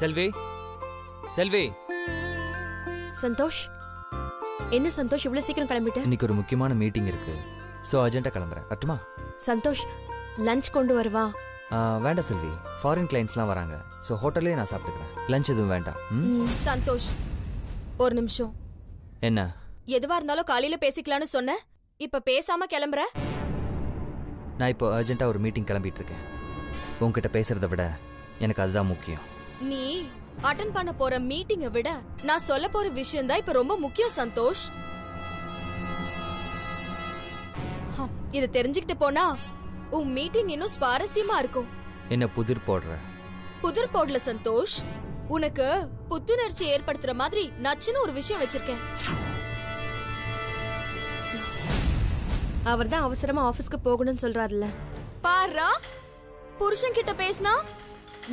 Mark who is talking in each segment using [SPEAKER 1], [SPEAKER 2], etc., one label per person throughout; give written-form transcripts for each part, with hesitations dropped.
[SPEAKER 1] செல்வி, செல்வி.
[SPEAKER 2] சந்தோஷ், என்ன சந்தோஷ் இவ்வளவு சீக்கிரம் கிளம்பிட்ட?
[SPEAKER 1] இன்னைக்கு ஒரு முக்கியமான மீட்டிங் இருக்கு. சோ அர்ஜென்ட்டா கிளம்புறேன். அட்டுமா?
[SPEAKER 2] சந்தோஷ், லஞ்ச் கொண்டு வருவா?
[SPEAKER 1] வேண்டாம் செல்வி, ஃபாரின் கிளைண்ட்ஸ்லாம் வராங்க. சோ ஹோட்டல்லே நான் சாப்பிட்டுக்கிறேன். லஞ்ச் எதுவும் வேண்டாம்.
[SPEAKER 3] சந்தோஷ், ஒரு நிமிஷம்.
[SPEAKER 1] என்ன?
[SPEAKER 3] எதுவா இருந்தாலும் காலையில பேசிக்கலாம்னு சொன்ன, இப்ப பேசாம கிளம்புற?
[SPEAKER 1] நான் இப்போ அர்ஜென்ட்டா ஒரு மீட்டிங் கிளம்பிட்டு இருக்கேன். உன்கிட்ட பேசுறதை விட எனக்கு அதுதான் முக்கியம்.
[SPEAKER 3] நீ அட்டெண்ட் பண்ண போற மீட்டிங்கை விட நான் சொல்ல போற விஷயம் தான் இப்ப ரொம்ப முக்கியம் சந்தோஷ். இத தெரிஞ்சுக்கிட்டு போனா உன் மீட்டிங் இன்னும் சுவாரஸ்யமா இருக்கும்.
[SPEAKER 1] என்ன புதிர் போடுற?
[SPEAKER 3] புதிர் போடல சந்தோஷ், உனக்கு புத்துணர்ச்சி ஏற்படுத்துற மாதிரி நச்சுன்னு ஒரு விஷயம் வச்சிருக்கேன்.
[SPEAKER 2] அவர் தான் அவசரமா ஆபீஸ்க்கு போகணும்னு சொல்றாருல்ல.
[SPEAKER 3] பாரா, புருஷன் கிட்ட பேசினா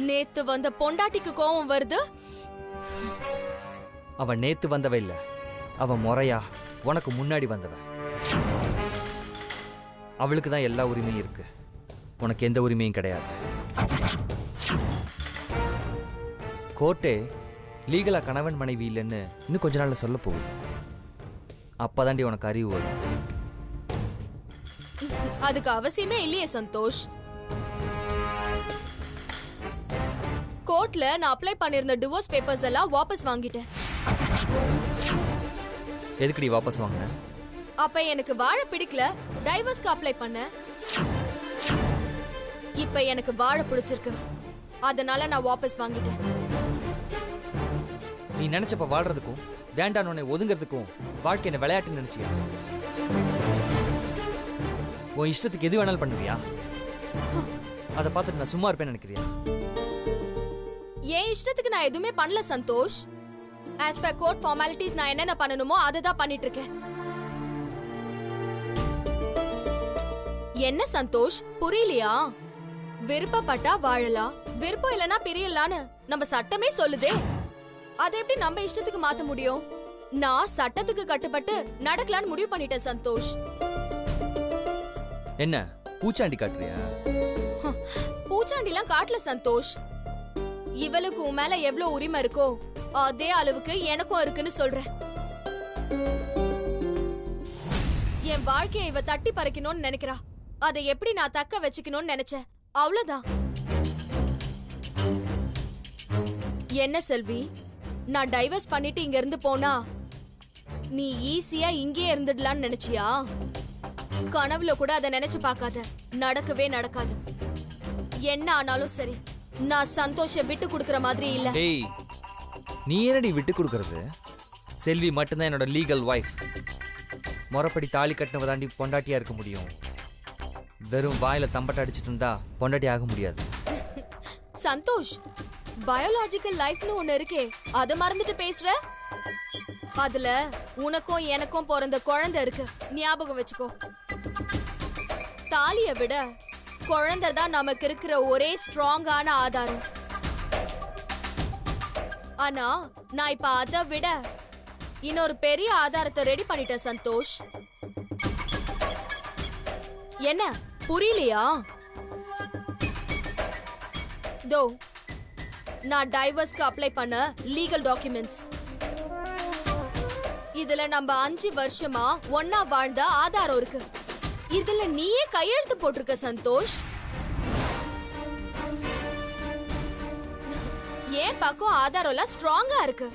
[SPEAKER 3] நேத்து வந்த பொண்டாட்டிக்கு கோவம் வருது.
[SPEAKER 1] அவன் நேத்து வந்தவ இல்ல, அவன் முறையா உனக்கு முன்னாடி வந்தவ. அவளுக்கு தான் எல்லா உரிமையும் இருக்கு, உனக்கு எந்த உரிமையும் கிடையாது. கோர்ட்டே லீகலா கணவன் மனைவி இல்லைன்னு இன்னும் கொஞ்ச நாள்ல சொல்ல போகுது. அப்பதாண்டி உனக்கு அறிவு வரும்.
[SPEAKER 3] அதுக்கு அவசியமே இல்லையே சந்தோஷ். கோர்ட்ல நான் அப்ளை பண்ணிருந்த டிவோர்ஸ் பேப்பர்ஸ் எல்லாம் வாபஸ் வாங்கிட்டேன்.
[SPEAKER 1] எதுக்குடி வாபஸ் வாங்கின?
[SPEAKER 3] அப்ப எனக்கு வாழ பிடிக்கல, டைவர்ஸ்க்கு அப்ளை பண்ண. இப்ப எனக்கு வாழ பிடிச்சிருக்கு, அதனால நான் வாபஸ் வாங்கிட்டேன்.
[SPEAKER 1] நீ நினைச்சப்ப வாழ்றதுக்கும் வேண்டான்னு உன்னை ஒதுங்கிறதுக்கும் வாழ்க்கை என்ன விளையாட்டுன்னு நினைச்சியா? உன் இஷ்டத்துக்கு எது வேணாலும் பண்ணுவியா? அதை பார்த்துட்டு நான் சும்மா இருப்பேன்னு நினைக்கிறியா?
[SPEAKER 3] என் இஷ்டத்துக்கு நான் எதுவுமே பண்ணல Santhosh. as per court formalities நான் என்னென்ன பண்ணணுமோ அதுதான் பண்ணிட்டு இருக்கேன். என்ன சந்தோஷ், புரியலையா? விருப்பப்பட்டா வாழலாம், விருப்பம் இல்லனா பிரியலான்னு நம்ம சட்டமே சொல்லுதே. அதை எப்படி நம்ம இஷ்டத்துக்கு மாத்த முடியும்? நான் சட்டத்துக்கு கட்டுப்பட்டு நடக்கலான்னு முடிவு பண்ணிட்டேன் சந்தோஷ்.
[SPEAKER 1] என்ன பூச்சாண்டி காட்டுறியா?
[SPEAKER 3] பூச்சாண்டிலாம் காட்டல சந்தோஷ். இவளுக்கு உன் மேல எவ்வளவு உரிமை இருக்கோ அதே அளவுக்கு எனக்கும் இருக்குன்னு சொல்றேன். என் வாழ்க்கையை இவ தட்டி பறிக்கணும்னு நினைக்கிறா, அதை எப்படி நான் தக்க வச்சுக்கணும்னு நினைச்சேன், அவ்வளவுதான். என்ன செல்வி, நான் டைவர்ஸ் பண்ணிட்டு இங்க இருந்து போனா நீ ஈஸியா இங்கே இருந்துடலான்னு நினைச்சியா? கனவுல கூட அதை நினைச்சு பார்க்காத, நடக்கவே நடக்காது. என்ன ஆனாலும் சரி, நான் சந்தோஷ விட்டு கொடுக்கற மாதிரி இல்ல.
[SPEAKER 1] டேய், நீ என்னடி விட்டு கொடுக்கறது? செல்வி மட்டும்தான் என்னோட லீகல் வைஃப். முறைப்படி தாலி கட்டினவ தாண்டி பொண்டாட்டியா இருக்க முடியும். வெறும் வாயில தம்பட்ட அடிச்சிட்டு இருந்தா பொண்டாட்டி ஆக முடியாது.
[SPEAKER 3] சந்தோஷ், பயாலஜிக்கல் லைஃப்னு ஒண்ணு இருக்கே, அத மறந்துட்டு பேசுற? அதுல உனக்கும் எனக்கும் பிறந்த குழந்தை இருக்கு, ஞாபகம் வச்சுக்கோ. தாலிய விட குழந்தை தான் நமக்கு இருக்கிற ஒரே ஸ்ட்ராங்கான ஆதாரம். ஆனா நான் இப்ப அதை விட இன்னொரு பெரிய ஆதாரத்தை ரெடி பண்ணிட்டேன் சந்தோஷ். என்ன புரியலையா? தோ, நான் டைவர்ஸ்க்கு அப்ளை பண்ண லீகல் டாக்குமெண்ட்ஸ். இதுல நம்ம 5 வருஷமா ஒன்னா வாழ்ந்த ஆதாரம் இருக்கு. இதுல நீயே கையெழுத்து போட்டிருக்க சந்தோஷ். ஏன் பக்கம் ஆதாரம் எல்லாம் ஸ்ட்ராங்கா இருக்கு,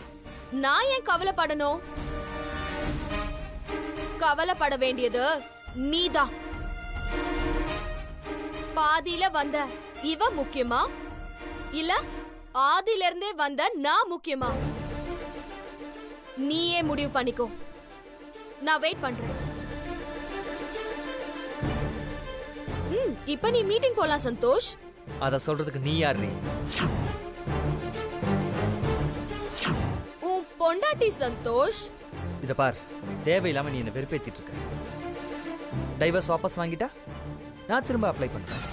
[SPEAKER 3] நான் ஏன் கவலைப்படணும்? கவலைப்பட வேண்டியது நீதான். பாதியில வந்த இவ முக்கியமா இல்ல ஆதியில இருந்தே வந்த நான் முக்கியமா? நீயே முடிவு பண்ணிக்கோ. நான் வெயிட் பண்றேன். இப்ப நீ மீட்டிங் போலாம் சந்தோஷ்.
[SPEAKER 1] அத சொல்றதுக்கு நீ யார்? நீ
[SPEAKER 3] உன் பொண்டாட்டி சந்தோஷ்.
[SPEAKER 1] இத பார், தேவையில்லாம நீ என்ன வெறுப்பேத்திட்டு இருக்க. டைவர்ஸ் வாபஸ் வாங்கிட்டா நான் திரும்ப அப்ளை பண்றேன்.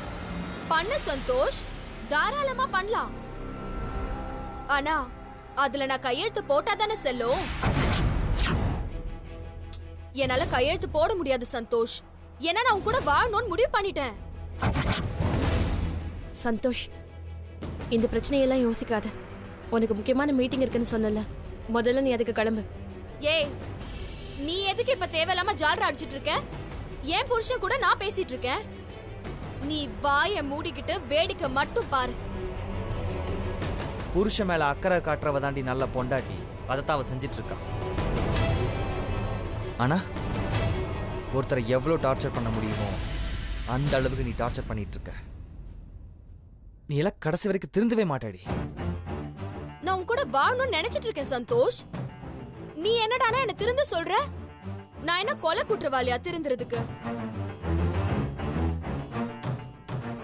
[SPEAKER 3] பண்ண சந்தோஷ், தாராளமா பண்ணலாம். ஆனா அதுல நான் கையெழுத்து போட்டா தானே செல்லும். என்னால கையெழுத்து போட முடியாது சந்தோஷ், ஏன்னா நான் உன் கூட வாழணும்னு முடிவு பண்ணிட்டேன்.
[SPEAKER 2] சந்தோஷ், இந்த பிரச்சனையெல்லாம் யோசிக்காத. உனக்கு முக்கியமான மீட்டிங் இருக்குன்னு சொன்னல, முதல்ல நீ அதுக்கு கிளம்பு.
[SPEAKER 3] ஏய், நீ எதுக்கு இப்ப தேவையில்லாம ஜால்ரா அடிச்சிட்டு இருக்க? என் புருஷன் கூட நான் பேசிட்டு இருக்கேன். நீ வாயை மூடிக்கிட்டு வேடிக்கை மட்டும் பாரு.
[SPEAKER 1] புருஷன் மேல அக்கறை காட்டுறவ தாண்டி நல்ல பொண்டாட்டி, அதைத்தான் அவ செஞ்சிட்டு இருக்கா. ஆனா ஒருத்தரை எவ்வளோ டார்ச்சர் பண்ண முடியுமோ அந்த அளவுக்கு நீ டார்ச்சர் பண்ணிட்டு இருக்க. நீ எல்லாம் கடைசி வரைக்கும் திருந்தவே மாட்டாடி.
[SPEAKER 3] நான் உன் கூட வாழணும்னு நினைச்சிட்டு இருக்கேன் சந்தோஷ். நீ என்னடானா என்ன திருந்த சொல்ற? நான் என்ன கொலை குற்றவாளியா திருந்துறதுக்கு?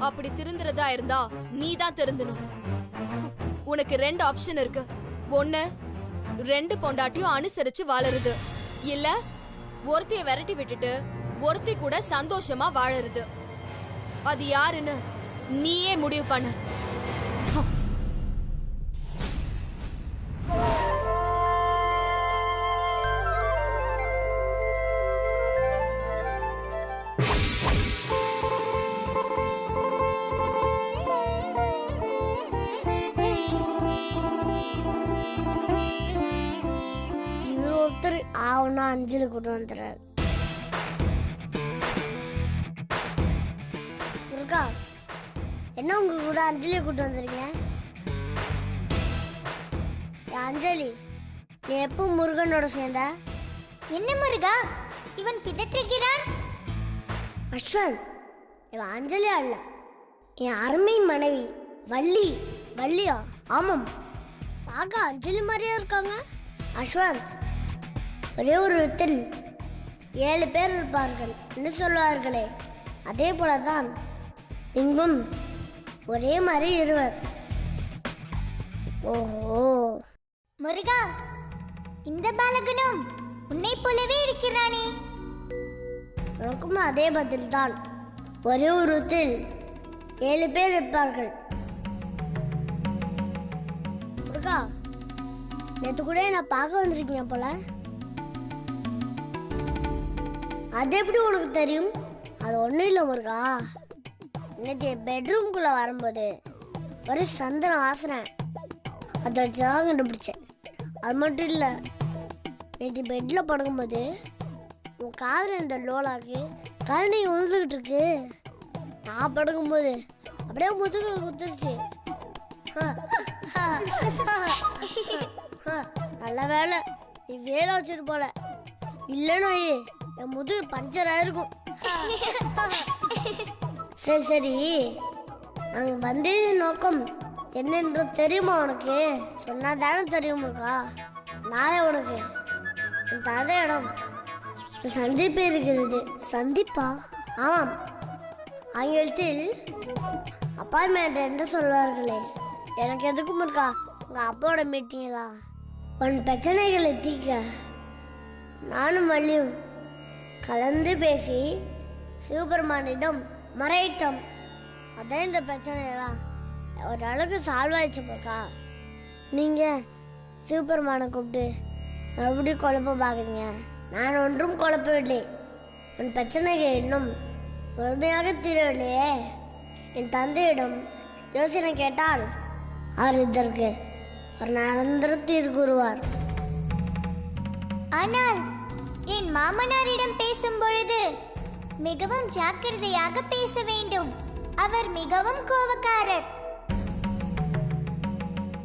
[SPEAKER 3] அப்படி திருந்துறதா இருந்தா நீ தான் திருந்தணும். உனக்கு 2 ஆப்ஷன் இருக்கு. ஒண்ணு, 2 பொண்டாட்டியும் அனுசரிச்சு வாழறது. இல்ல ஒருத்திய விரட்டி விட்டுட்டு ஒருத்தி கூட சந்தோஷமா வாழறது. அது யாருன்னு நீயே முடிவு பண்ணு.
[SPEAKER 4] ஆவுனா அஞ்சலி கூட்டு வந்துடுறாரு. முருகா, என்ன உங்க கூட அஞ்சலியை கூட்டு வந்துருங்க? அஞ்சலி, நீ எப்போ முருகனோட சேர்ந்த? என்ன முருகா இவன் பிதற்றுகிறான்? அஸ்வந்த், இவன் அஞ்சலியா இல்ல, என் அருமை மனைவி வள்ளி. வள்ளியா? ஆமாம், பார்க்க அஞ்சலி மாதிரியா இருக்காங்க. அஸ்வந்த், ஒரே ஒரு வித்தில் 7 பேர் இருப்பார்கள் என்று சொல்வார்களே, அதே போலதான் இங்கும் ஒரே மாதிரி இருவர். ஓஹோ முருகா, இந்த பாலகனும் உன்னை போலவே இருக்கிறானே. உனக்கும் அதே பதில் தான். ஒரே ஒரு வித்தில் 7 பேர் இருப்பார்கள். முருகா, நேற்று கூட நான் பார்க்க வந்திருக்கீங்க போல. அது எப்படி உனக்கு தெரியும்? அது ஒன்றும் இல்லை முருகா, நேற்று என் பெட்ரூம்குள்ளே வரும்போது ஒரே சந்தன வாசனை, அதை வச்சு தான் கண்டுபிடிச்சேன். அது மட்டும் இல்லை, நேற்று பெட்டில் படுக்கும்போது உன் காதில் இந்த லோலாக்கு கழனி உழுதுகிட்டு இருக்கு. நான் படுக்கும்போது அப்படியே முதுகில் குத்துருச்சு. நல்ல வேலை நீ வேலை வச்சுட்டு போல, இல்லைன்னா என் முதுகு பஞ்சர் ஆயிருக்கும். சரி சரி, நாங்கள் வந்தது நோக்கம் என்னென்று தெரியுமா உனக்கு? சொன்னா தானே தெரியும் இருக்கா. நாளை உனக்கு என் தந்தையிடம் சந்திப்பு இருக்கிறது. சந்திப்பா? ஆமாம், ஆங்கிலத்தில் அப்பாயின்மெண்ட் என்று சொல்வார்களே. எனக்கு எதுக்கும் இருக்கா உங்கள் அப்பாவோட மீட்டிங்களா? உன் பிரச்சனைகளை தீர்க்க நானும் வள்ளியும் கலந்து பேசி சிவபெருமானிடம் மறையிட்டோம். அதான் இந்த பிரச்சனையெல்லாம் ஒரு அளவுக்கு சால்வ் ஆயிடுச்சு போக்கா. நீங்கள் சிவபெருமானை கூப்பிட்டு மறுபடியும் குழப்ப பார்க்குறீங்க. நான் ஒன்றும் குழப்பவில்லை. உன் பிரச்சனைகள் இன்னும் முழுமையாக தீரவில்லையே. என் தந்தையிடம் யோசனை கேட்டால் அவர் இதற்கு ஒரு நிரந்தர தீர்வு கூறுவார்.
[SPEAKER 5] ஆனால் என் மாமனாரிடம் பேசும் பொழுது மிகவும் ஜாக்கிரதையாக பேச வேண்டும். அவர் மிகவும் கோபக்காரர்.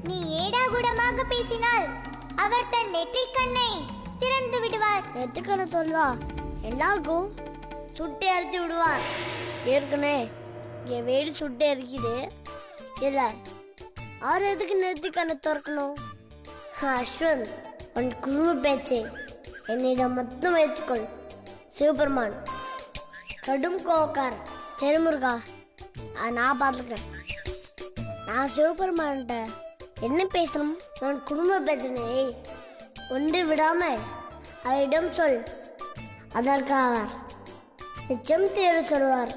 [SPEAKER 5] நீ ஏடாகுடமாக பேசினால் அவர் தன் நெற்றிக் கண்ணை திறந்து விடுவார்.
[SPEAKER 4] நெற்றிக்கண்ணை சொல்லா எல்லாருக்கும் சுட்டு அரைச்சி விடுவார். ஏற்கனவே இங்கே வெயில் சுட்டு அரைக்குது. இல்லை, அவர் எதுக்கு நெற்றிக்கண்ணை திறக்கணும்? அஸ்வந்த், உன் குருவு பேச்சை என்னிடம் மட்டும் வைத்துக்கொள். சிவபெருமான் கடும் கோவக்கார். சரி முருகா, நான் பார்த்துக்கிறேன். நான் சிவபெருமான்கிட்ட என்ன பேசணும்? நான் குடும்ப பிரச்சனையை ஒன்று விடாமல் அவரிடம் சொல். அதற்கு அவர் நிச்சயம் தீர்வு சொல்வார்.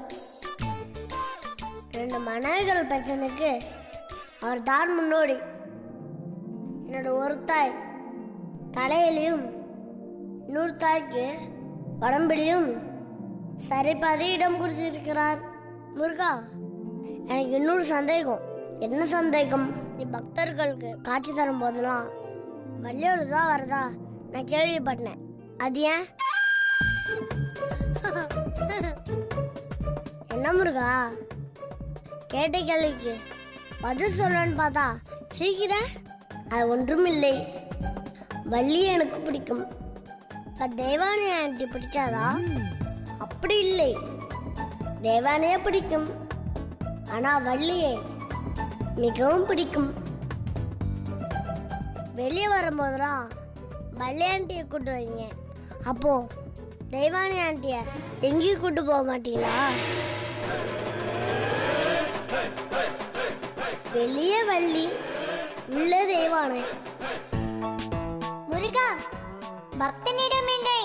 [SPEAKER 4] 2 மனைவிகள் பிரச்சனைக்கு அவர் தான் முன்னோடி. என்னோட ஒரு தாய் தலையிலையும் இன்னொரு தாய்க்கு உடம்பிலையும் சரிபாதி இடம் கொடுத்திருக்கிறார். முருகா, எனக்கு இன்னொரு சந்தேகம். என்ன சந்தேகம்? நீ பக்தர்களுக்கு காட்சி தரும் போதெல்லாம் வள்ளியோடு தான் வரதா நான் கேள்விப்பட்டேன். அது ஏன்? என்ன முருகா, கேட்ட கேள்விக்கு பதில் சொல்லணும்னு பார்த்தா சீக்கிரம். அது ஒன்றும் இல்லை. வள்ளி எனக்கு பிடிக்கும். தேவானி ஆண்டி பிடிக்காதா? அப்படி இல்லை, தேவானையே பிடிக்கும். ஆனா வள்ளியை மிகவும் பிடிக்கும். வெளியே வரும்போதெல்லாம் வள்ளி ஆண்டியை கூட்டு வைங்க. அப்போ தெய்வானி ஆண்டிய எங்கேயும் கூட்டு போக மாட்டீங்களா? வெளியே வள்ளி, உள்ள தெய்வானை.
[SPEAKER 5] முருகா, பக்தனிடம் என்னை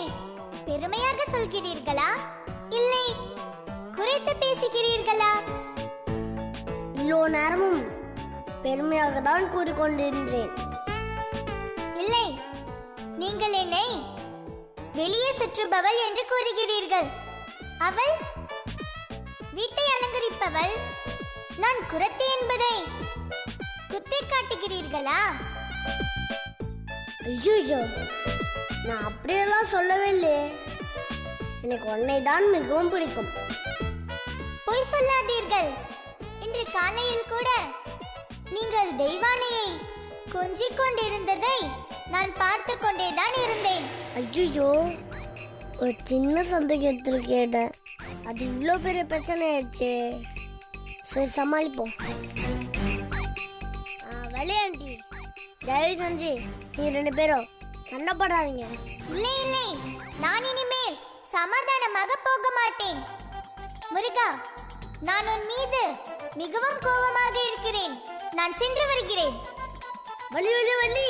[SPEAKER 5] பெருமையாக சொல்கிறீர்களா, இல்லை குறைத்து பேசுகிறீர்களா?
[SPEAKER 4] இவ்வளோ நேரமும் பெருமையாக தான் கூறிக்கொண்டிருந்தேன்.
[SPEAKER 5] இல்லை, நீங்கள் என்னை வெளியே சுற்றுபவள் என்று கூறுகிறீர்கள். அவள் வீட்டை அலங்கரிப்பவள், நான் குரத்தி என்பதை குத்தி காட்டுகிறீர்களா?
[SPEAKER 4] ஐயோ, நான் அப்படியெல்லாம் சொல்லவே இல்லையே. எனக்கு உன்னை தான் மிகவும் பிடிக்கும்.
[SPEAKER 5] பொய் சொல்லாதீர்கள். இன்று காலையில் கூட நீங்கள் தெய்வானையை கொஞ்சிக் கொண்டிருந்ததை நான் பார்த்து கொண்டேதான் இருந்தேன்.
[SPEAKER 4] ஐயோ, ஒரு சின்ன சந்தேகத்தில் கேட்டேன். அது இவ்வளோ பெரிய பிரச்சனை ஆயிடுச்சு. சரி, சமாளிப்போம். வள்ளி ஆண்டி, தயவு செஞ்சு நீ 2 பேரும் சண்டை போடாதீங்க.
[SPEAKER 5] இல்லை இல்லை, நான் இனிமேல் சமாதானமாக போக மாட்டேன். முருகா, நான் உன் மீது மிகவும் கோபமாக இருக்கிறேன். நான் சென்று வருகிறேன்.
[SPEAKER 4] வள்ளி வள்ளி வள்ளி,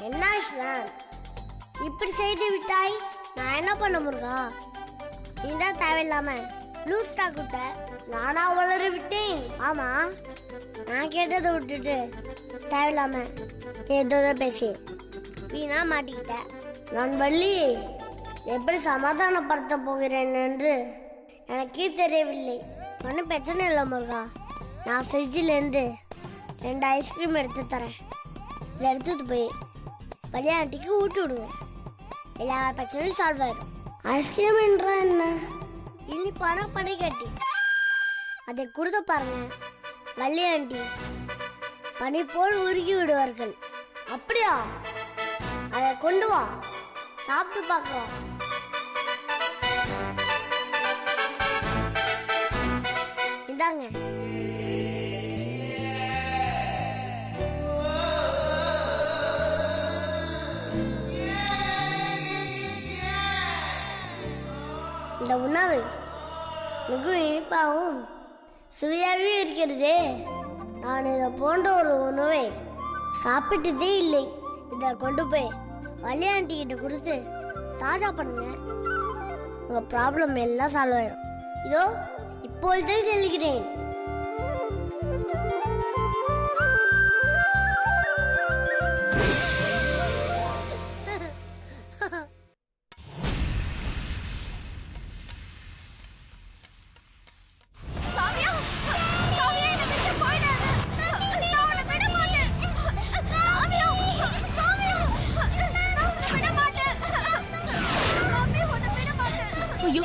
[SPEAKER 4] என்ன ஆஷ்லான், இப்படி செய்து விட்டாய்? நான் என்ன பண்ண முருகா? நீ தான் தேவையில்லாம லூஸ் டாக் விட்ட. நானா வளர விட்டேன்? ஆமா, நான் கேட்டதை விட்டுட்டு தேவையில்லாம ஏதோ பேசி வீணா மாட்டிக்கிட்ட. நான் வள்ளி எப்படி சமாதானப்படுத்த போகிறேன் என்று எனக்கே தெரியவில்லை. ஒன்றும் பிரச்சனை இல்லை முருகா. நான் ஃப்ரிட்ஜிலேருந்து 2 ஐஸ்கிரீம் எடுத்து தரேன். இதை எடுத்துட்டு போய் வள்ளி ஆண்டிக்கு ஊட்டி விடுவேன். எல்லா பிரச்சனையும் சால்வ் ஆயிடும். ஐஸ்கிரீம் என்றா என்ன? இனிப்பான பனிக்கட்டி. அதை கொடுத்து பாருங்க, வள்ளி ஆண்டி பனி போல் உருகி விடுவார்கள். அப்படியா? அதை கொண்டு வா, சாப்பிட்டு பார்க்கலாம். இந்தாங்க. இந்த உணவு மிகவும் இனிப்பாகவும் சுவையாகவே இருக்கிறதே. நான் இதை போன்ற ஒரு உணவை சாப்பிட்டதே இல்லை. இதை கொண்டு போய் வள்ளி ஆண்டி கிட்ட கொடுத்து தாஜா பண்ணுங்க. உங்கள் ப்ராப்ளம் எல்லாம் சால்வ் ஆயிடும். இதோ இப்பொழுதே செல்கிறேன்.
[SPEAKER 2] ஐயோ,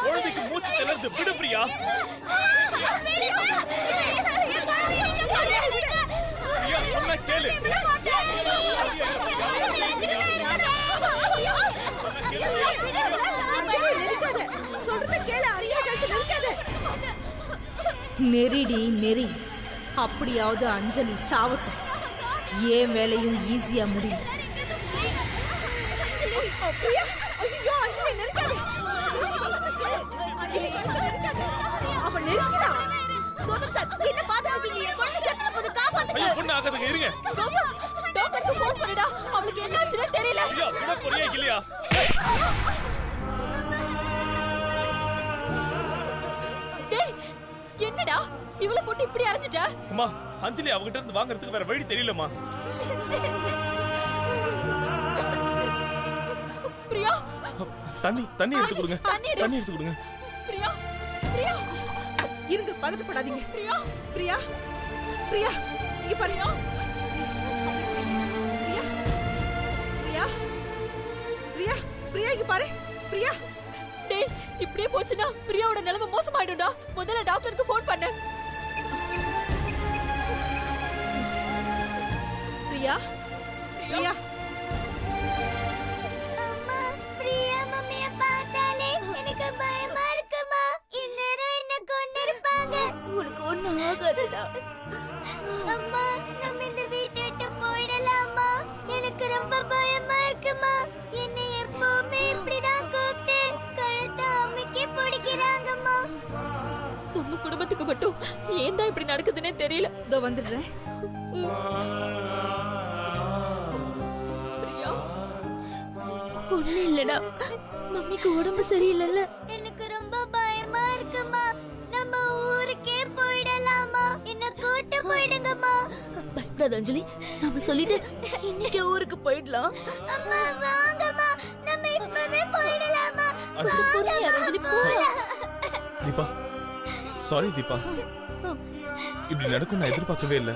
[SPEAKER 6] குழந்தைக்கு மூச்சு திணறுது, விடு பிரியா. பிரியா, சொன்னா கேளு.
[SPEAKER 7] நெறிடி நெறி. அப்படியாவது அஞ்சலி சாவட்டும். ஏன் வேலையும் ஈஸியா முடியும்.
[SPEAKER 6] ஐயோ, ஒண்ணு ஆகாதுங்க, இருங்க.
[SPEAKER 3] டாக்டருக்கு ஃபோன் பண்ணுடா. அவளுக்கு என்ன ஆச்சுன்னு தெரியல.
[SPEAKER 6] பிரியா விட போறியா இல்லையா?
[SPEAKER 3] டேய், என்னடா இவளை போட்டு இப்படி அரைஞ்சிட்ட?
[SPEAKER 6] அம்மா, அஞ்சலி அவகிட்ட இருந்து வாங்குறதுக்கு வேற வழி தெரியலம்மா.
[SPEAKER 3] பிரியா,
[SPEAKER 6] தண்ணி எடுத்து கொடுங்க.
[SPEAKER 3] தண்ணி எடு.
[SPEAKER 6] தண்ணி எடுத்து கொடுங்க.
[SPEAKER 3] பிரியா, பிரியா,
[SPEAKER 7] இருங்க, பதட்டப்படாதீங்க.
[SPEAKER 3] பிரியா,
[SPEAKER 7] பிரியா, பிரியா, இங்க பாரு. பிரியா, பிரியா, பிரியா, பிரியா, இங்க பாரு. பிரியா,
[SPEAKER 3] டேய், இப்படியே போச்சுன்னா பிரியாவோட நிலைமை மோசமாயிடும்டா. முதல்ல டாக்டருக்கு ஃபோன் பண்ணு.
[SPEAKER 7] பிரியா, பிரியா.
[SPEAKER 5] அம்மா, பிரியா மம்மிய பார்த்தாலே எனக்கு பயமா இருக்குமா. இந்நேரம் என்ன கொன்னிருப்பாங்க.
[SPEAKER 7] உனக்கு ஒண்ணும் ஆகாதுடா.
[SPEAKER 5] அம்மா, நம்ம இந்த வீட்டை விட்டு போயிடலாமா? எனக்கு ரொம்ப பயமா இருக்குமா. என்னை எப்பவுமே இப்படிதான் கூப்பிட்டு கழுத்தை அமுக்கி பிடிக்கிறாங்கம்மா.
[SPEAKER 3] நம்ம குடும்பத்துக்கு மட்டும் ஏன் தான் இப்படி நடக்குதுன்னே தெரியல.
[SPEAKER 7] இதோ வந்துடுறேன்.
[SPEAKER 3] பிரியா, ஒண்ணு இல்லடா, மம்மிக்கு உடம்பு சரியில்லைல்ல.
[SPEAKER 5] எனக்கு ரொம்ப பயமா இருக்குமா. நம்ம ஊருக்கே போயிடலாமா? என்ன கூட்டு போயிடுங்கம்மா.
[SPEAKER 3] பயப்படாத அஞ்சலி, நாம சொல்லிட்டு இன்னைக்கு ஊருக்கு போயிடலாம்.
[SPEAKER 5] அம்மா வாங்கம்மா, நம்ம இப்பவே போயிடலாமா?
[SPEAKER 3] பொறுமையா இரு அஞ்சலி, போலாம்.
[SPEAKER 6] தீபா, சாரி தீபா. இப்படி நடக்கும் நான் எதிர்பார்க்கவே இல்லை.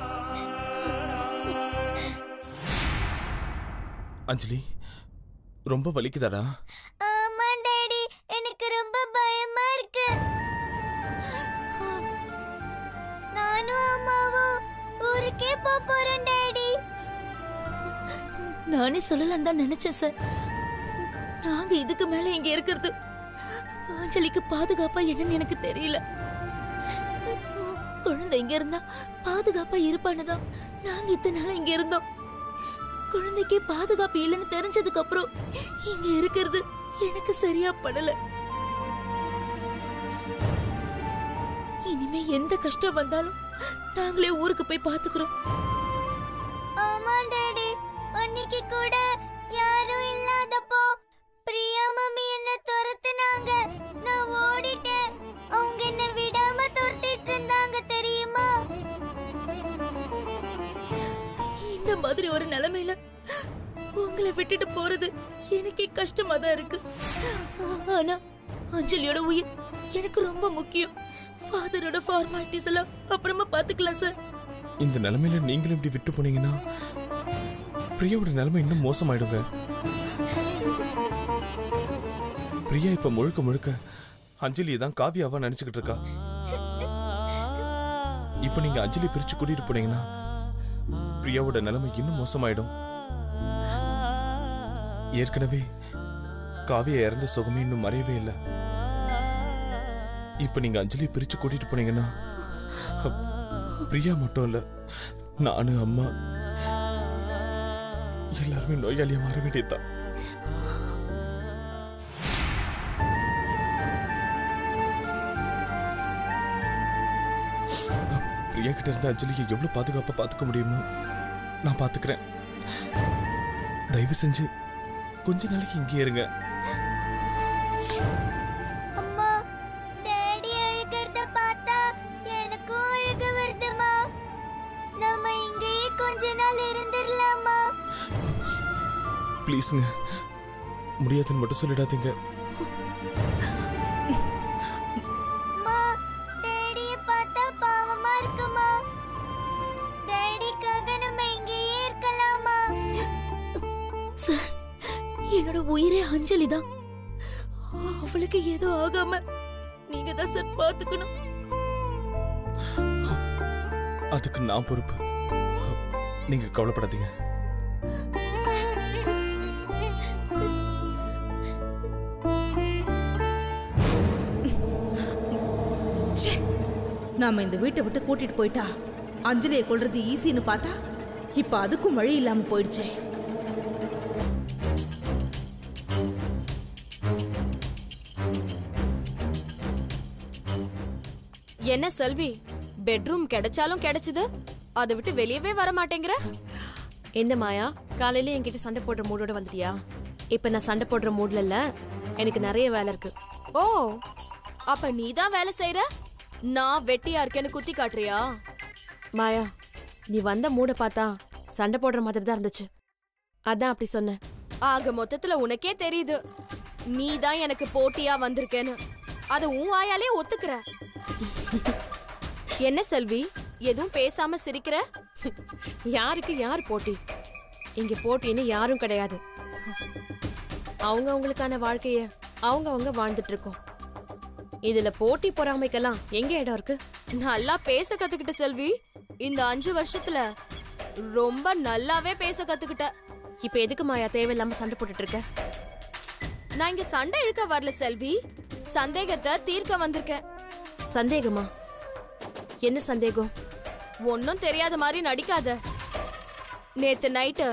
[SPEAKER 6] அஞ்சலி, ரொம்ப வலிக்குதாடா?
[SPEAKER 5] ஆமா டாடி, எனக்கு ரொம்ப பயமா இருக்கு. நானும் அம்மாவும் ஊருக்கே போறோம் டாடி.
[SPEAKER 3] நானே சொல்லலாம் தான் நினைச்சேன் சார். நாங்க இதுக்கு மேல இங்க இருக்கிறது அஞ்சலிக்கு பாதுகாப்பா என்னன்னு எனக்கு தெரியல. குழந்தை இங்க இருந்தா பாதுகாப்பா இருப்பானுதான் நாங்க இத்தனை நாள் இங்க இருந்தோம். குழந்தைக்கு பாதுகாப்பு இல்லைன்னு தெரிஞ்சதுக்கு அப்புறம் இங்க இருக்கிறது எனக்கு சரியா படல. இனிமே எந்த கஷ்டம் வந்தாலும் நாங்களே ஊருக்கு போய் பாத்துக்கிறோம்.
[SPEAKER 5] ஆமா டாடி, அன்னைக்கு கூட யாரும் இல்லாதப்போ பிரியா மம்மி என்ன துரத்துனாங்க. நான் ஓடிட்டேன். அவங்க என்ன விடாம துரத்திட்டு இருந்தாங்க தெரியுமா?
[SPEAKER 3] இந்த மாதிரி ஒரு நிலைமையில உங்களை விட்டுட்டு போறது எனக்கே கஷ்டமா தான் இருக்கு. ஆனா அஞ்சலியோட உயிர் எனக்கு ரொம்ப முக்கியம். ஃபாதரோட ஃபார்மாலிட்டிஸ் எல்லாம் அப்புறமா பாத்துக்கலாம் சார்.
[SPEAKER 6] இந்த நிலைமையில நீங்களும் இப்படி விட்டு போனீங்கன்னா பிரியாவோட நிலைமை இன்னும் மோசமாயிடுங்க. பிரியா இப்ப முழுக்க முழுக்க அஞ்சலியை தான் காவியாவா நினைச்சுக்கிட்டு இருக்கா. இப்ப நீங்க அஞ்சலி பிரிச்சு கூட்டிட்டு போனீங்கன்னா பிரியாவோட நிலைமை இன்னும் மோசமாயிடும். ஏற்கனவே காவியா இறந்த சுகமே இன்னும் மறையவே இல்லை. இப்ப நீங்க அஞ்சலி பிரிச்சு கூட்டிட்டு போனீங்கன்னா பிரியா மட்டும் இல்ல, நானு அம்மா எல்லாருமே நோயாளியா மாற வேண்டியதுதான். பிரியா கிட்ட இருந்த அஞ்சலியை எவ்வளவு பாதுகாப்பா பாத்துக்க முடியுமோ நான் பாத்துக்கிறேன். தயவு செஞ்சு கொஞ்ச நாளைக்கு இங்கே இருங்க.
[SPEAKER 5] அம்மா, டாடி அழுகிறத பார்த்தா எனக்கும் அழுக வருதுமா. நம்ம இங்கேயே கொஞ்ச நாள் இருந்துடலாமா?
[SPEAKER 6] ப்ளீஸ்ங்க, முடியாதுன்னு மட்டும் சொல்லிடாதீங்க.
[SPEAKER 5] அம்மா, டாடியை பார்த்தா பாவமா இருக்குமா? டாடிக்காக நம்ம இங்கேயே இருக்கலாமா?
[SPEAKER 3] சார், என்னோட உயிரே அஞ்சலி தான். அவளுக்கு ஏதோ ஆகாம நீங்க தான் சார் பாத்துக்கணும்.
[SPEAKER 6] அதுக்கு நான் பொறுப்பு. நீங்க கவலைப்படாதீங்க.
[SPEAKER 7] நாம இந்த வீட்டை விட்டு கூட்டிட்டு போயிட்டா அஞ்சலியை கொல்றது ஈஸின்னு பார்த்தா இப்ப அதுக்கும் வழி இல்லாம போயிடுச்சே.
[SPEAKER 3] என்ன செல்வி, பெட்ரூம் கிடைச்சாலும் கிடைச்சது, அதை விட்டு வெளியவே வர மாட்டேங்கிற.
[SPEAKER 2] என்ன மாயா, காலையில என்கிட்ட சண்டை போடுற மூடோட வந்துட்டியா? இப்ப நான் சண்டை போடுற மூட்ல இல்ல, எனக்கு நிறைய வேலை இருக்கு.
[SPEAKER 3] ஓ, அப்ப நீதான் வேலை செய்யற, நான் வெட்டியா இருக்கேன்னு குத்தி காட்டுறியா?
[SPEAKER 2] மாயா, நீ வந்த மூட பார்த்தா சண்டை போடுற மாதிரி தான் இருந்துச்சு, அதான் அப்படி சொன்னேன்.
[SPEAKER 3] ஆக மொத்தத்துல உனக்கே தெரியுது நீதான் எனக்கு போட்டியா வந்திருக்கேன்னு. அத உன் வாயாலே ஒத்துக்கிற. என்ன செல்வி, எதுவும் பேசாம சிரிக்கிற?
[SPEAKER 2] யாருக்கு யார் போட்டி? இங்க போட்டின்னு யாரும் கிடையாது. அவங்க அவங்களுக்கான வாழ்க்கைய அவங்க வாழ்ந்துட்டு இருக்கோம். இதுல போட்டி பொறாமைக்கெல்லாம் எங்க இடம் இருக்கு?
[SPEAKER 3] நல்லா பேச கத்துக்கிட்ட செல்வி. இந்த 5 வருஷத்துல ரொம்ப நல்லாவே பேச கத்துக்கிட்ட.
[SPEAKER 2] இப்ப எதுக்கு மாயா தேவையில்லாம சண்டை போட்டுட்டு இருக்க?
[SPEAKER 3] நான் இங்க சண்டை இழுக்க வரல செல்வி, சந்தேகத்தை தீர்க்க வந்திருக்கேன்.
[SPEAKER 2] சந்தேகமா? என்ன சந்தேகம்?
[SPEAKER 3] ஒன்னும் தெரியாத மாதிரி நடிக்காத. நேத்து நைட்டு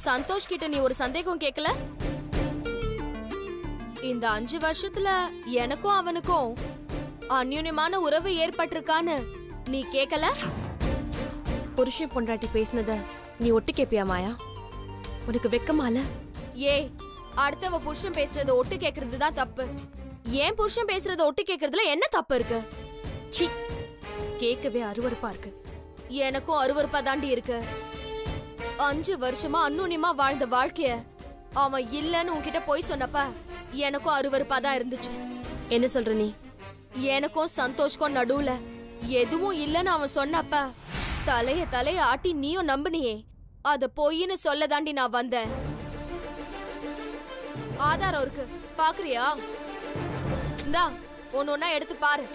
[SPEAKER 3] சந்தோஷ் கிட்ட நீ ஒரு சந்தேகம் கேட்கல? இந்த 5 வருஷத்துல எனக்கும் அவனுக்கும் அந்யுன்யமான உறவு ஏற்பட்டிருக்கான்னு நீ கேட்கல?
[SPEAKER 2] புருஷன் பொண்டாட்டி பேசினத நீ ஒட்டு கேப்பியா மாயா? உனக்கு வெக்கமால?
[SPEAKER 3] ஏ, அடுத்தவ புருஷன் பேசுறத ஒட்டு கேக்குறது தான் தப்பு. ஏன் புருஷன் பேசுறத ஒட்டு கேக்குறதுல என்ன தப்பு இருக்கு?
[SPEAKER 2] சி, கேட்கவே அருவருப்பா இருக்கு.
[SPEAKER 3] எனக்கும் அருவருப்பா தாண்டி இருக்கு. 5 வருஷமா அந்யுன்யமா வாழ்ந்த வாழ்க்கைய அவன் இல்லன்னு உன்கிட்ட போய் சொன்னப்ப எனக்கும் அருவருப்பா தான் இருந்துச்சு.
[SPEAKER 2] என்ன சொல்ற நீ?
[SPEAKER 3] எனக்கும் சந்தோஷ்க்கும் நடுவுல எதுவும் இல்லன்னு அவன் சொன்னப்ப தலைய ஆட்டி நீயும் நம்பினியே, அத பொய்ன்னு சொல்ல தாண்டி நான் வந்தேன். ஆதாரம் இருக்கு, பாக்குறியா? இந்தா, ஒன்னொன்னா எடுத்து பாரு.